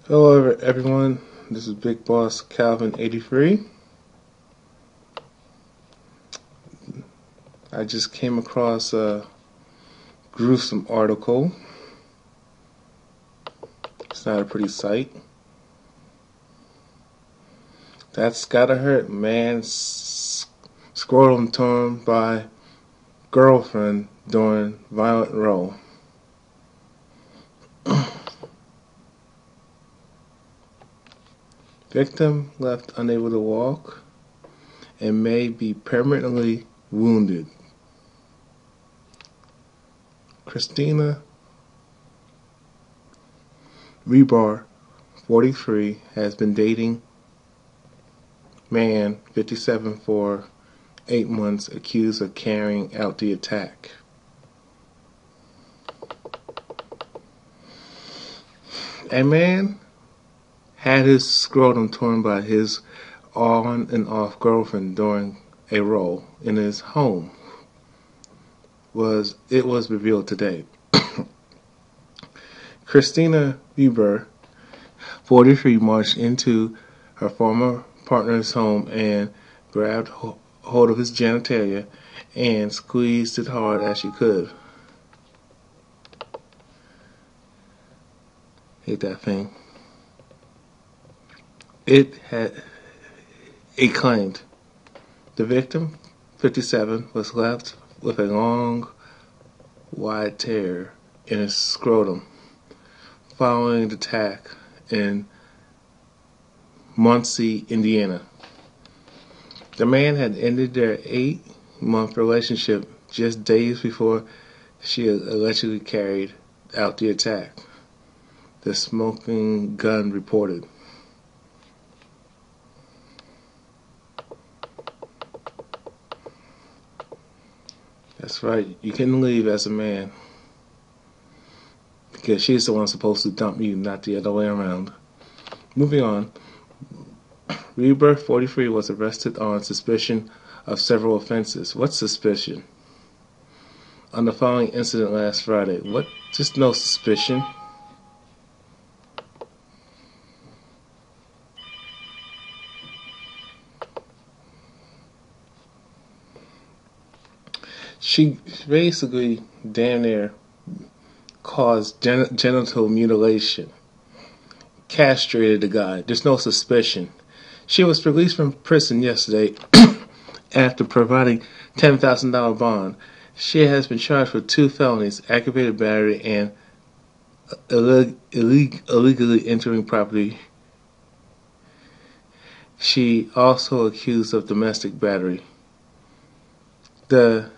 Hello everyone, this is Big Boss Calvin 83. I just came across a gruesome article. It's not a pretty sight. That's gotta hurt, man. Scrotum torn by girlfriend during violent row. Victim left unable to walk and may be permanently wounded. Christina Rebar, 43, has been dating man, 57, for 8 months, accused of carrying out the attack. A man had his scrotum torn by his on and off girlfriend during a row in his home. It was revealed today. Christina Bieber, 43, marched into her former partner's home and grabbed hold of his genitalia and squeezed it hard as she could. Hate that thing. It claimed the victim, 57, was left with a long, wide tear in his scrotum following the attack in Muncie, Indiana. The man had ended their 8-month relationship just days before she allegedly carried out the attack, the Smoking Gun reported. That's right, you can leave as a man, because she's the one supposed to dump you, not the other way around. Moving on, Rebirth 43 was arrested on suspicion of several offenses. What suspicion? On the following incident last Friday. What? Just no suspicion. She basically damn near caused genital mutilation. Castrated the guy. There's no suspicion. She was released from prison yesterday after providing $10,000 bond. She has been charged with 2 felonies, aggravated battery and illegally entering property. She also accused of domestic battery. The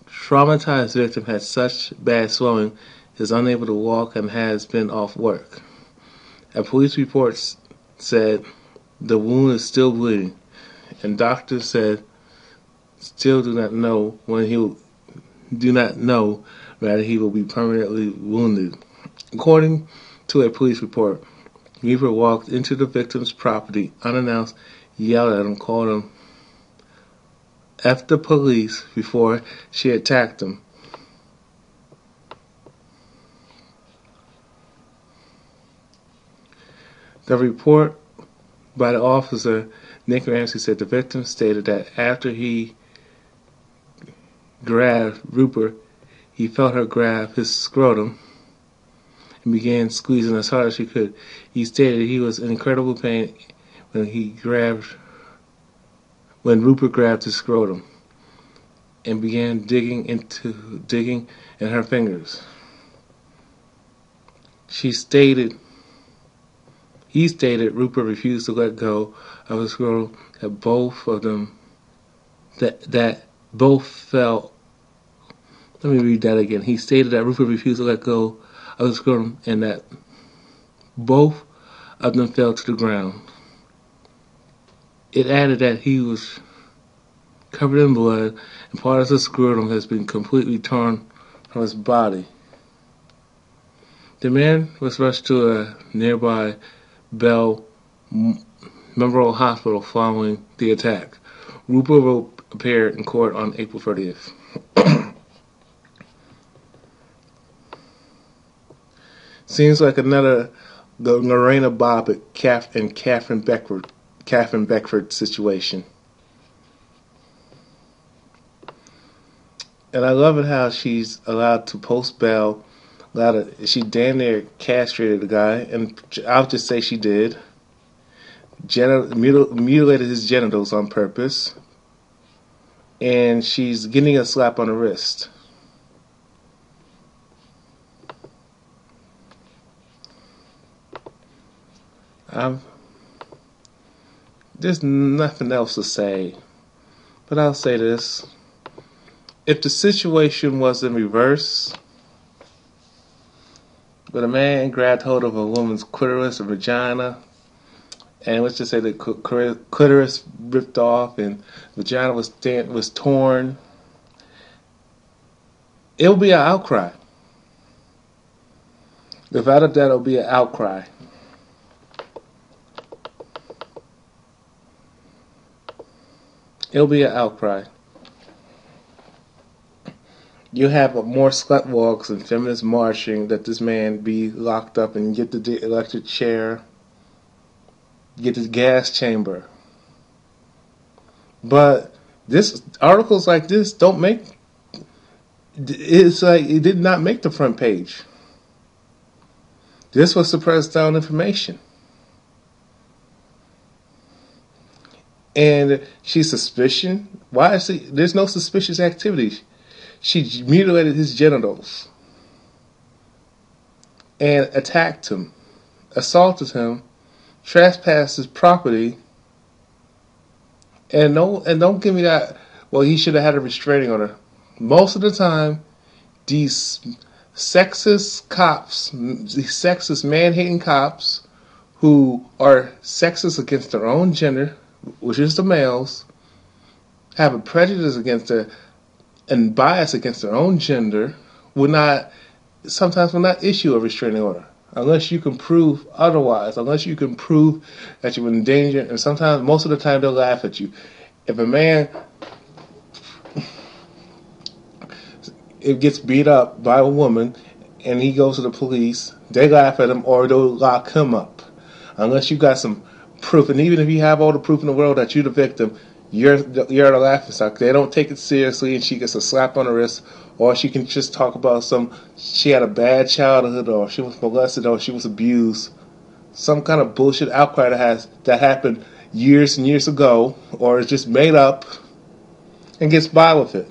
traumatized victim had such bad swelling, is unable to walk, and has been off work. A police report said the wound is still bleeding, and doctors said still do not know whether he will be permanently wounded. According to a police report, Weaver walked into the victim's property unannounced, yelled at him, called him F the police before she attacked him. The report by the officer, Nick Ramsey, said the victim stated that after he grabbed Rupert, he felt her grab his scrotum and began squeezing as hard as she could. He stated he was in incredible pain when Rupert grabbed his scrotum and began digging in her fingers. He stated Rupert refused to let go of his scrotum, that both of them fell. Let me read that again. He stated that Rupert refused to let go of his scrotum and that both of them fell to the ground. It added that he was covered in blood and part of his scrotum has been completely torn from his body. The man was rushed to a nearby Bell Memorial Hospital following the attack. Rupert will appear in court on April 30th. Seems like another the Lorena Bobbitt and Catherine Beckford situation. And I love it how she's allowed to post bail. She damn near castrated the guy, and I'll just say she did. Mutilated his genitals on purpose, and she's getting a slap on the wrist. There's nothing else to say, but I'll say this. If the situation was in reverse, but a man grabbed hold of a woman's clitoris or vagina, and let's just say the clitoris ripped off and vagina was torn, it'll be an outcry. Without a doubt, it'll be an outcry. It'll be an outcry. You have more slut walks and feminists marching that this man be locked up and get the electric chair, get the gas chamber. But articles like this don't make. It's like it did not make the front page. This was suppressed down information. And she's suspicion. Why is there's no suspicious activity? She mutilated his genitals and attacked him, assaulted him, trespassed his property, and don't give me that. Well, he should have had a restraining order. Most of the time, these sexist cops, these sexist man-hating cops, who are sexist against their own gender, which is the males, have a prejudice against and bias against their own gender, sometimes will not issue a restraining order unless you can prove otherwise, unless you can prove that you're in danger, and sometimes, most of the time, they'll laugh at you. If a man gets beat up by a woman and he goes to the police, they laugh at him or they'll lock him up. Unless you got some proof, and even if you have all the proof in the world that you're the victim, you're the laughing stock. They don't take it seriously, and she gets a slap on the wrist, or she can just talk about she had a bad childhood, or she was molested, or she was abused. Some kind of bullshit outcry that happened years and years ago, or is just made up, and gets by with it.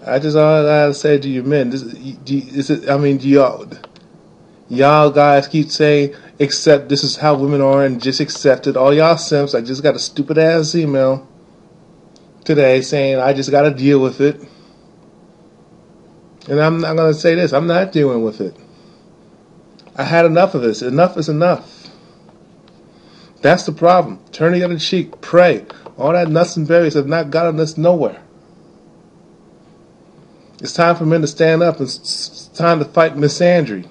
All I gotta say to you men, y'all guys keep saying, accept, this is how women are, and just accept it. All y'all simps, I just got a stupid ass email today saying I just gotta deal with it. And I'm not gonna say this, I'm not dealing with it. I had enough of this. Enough is enough. That's the problem. Turn the other cheek, pray. All that nuts and berries have not gotten us nowhere. It's time for men to stand up, and it's time to fight misandry.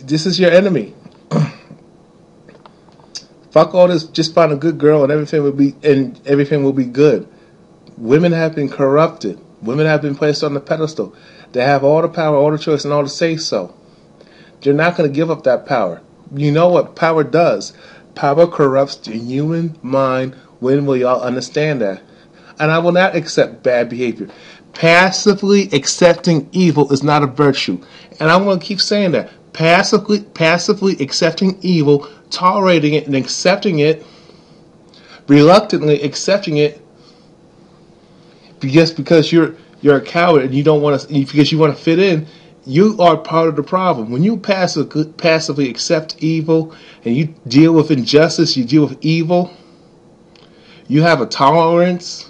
This is your enemy. Fuck all this. Just find a good girl, and everything will be good. Women have been corrupted. Women have been placed on the pedestal. They have all the power, all the choice, and all the say so. They're not going to give up that power. You know what power does? Power corrupts the human mind. When will y'all understand that? And I will not accept bad behavior. Passively accepting evil is not a virtue. And I'm going to keep saying that. Passively accepting evil, tolerating it and accepting it, reluctantly accepting it, just because you're a coward and you don't want to, because you want to fit in, you are part of the problem. When you passively accept evil and you deal with injustice, you deal with evil, you have a tolerance.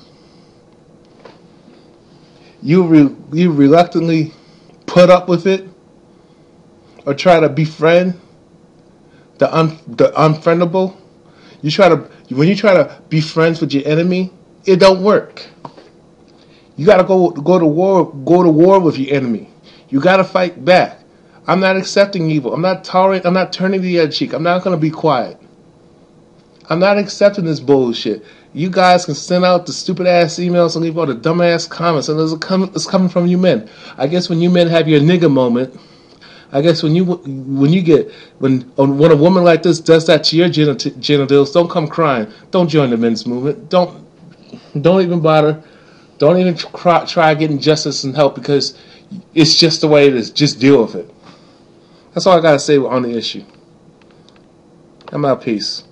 You reluctantly put up with it, or try to befriend the unfriendable. When you try to be friends with your enemy, it don't work. You gotta go to war with your enemy. You gotta fight back. I'm not accepting evil. I'm not tolerating. I'm not turning the other cheek. I'm not gonna be quiet. I'm not accepting this bullshit. You guys can send out the stupid ass emails and leave all the dumb ass comments, and it's coming from you men. I guess when you men have your nigga moment, I guess when a woman like this does that to your genitals, don't come crying. Don't join the men's movement. Don't even bother. Don't even try getting justice and help, because it's just the way it is. Just deal with it. That's all I gotta say on the issue. I'm out. Peace.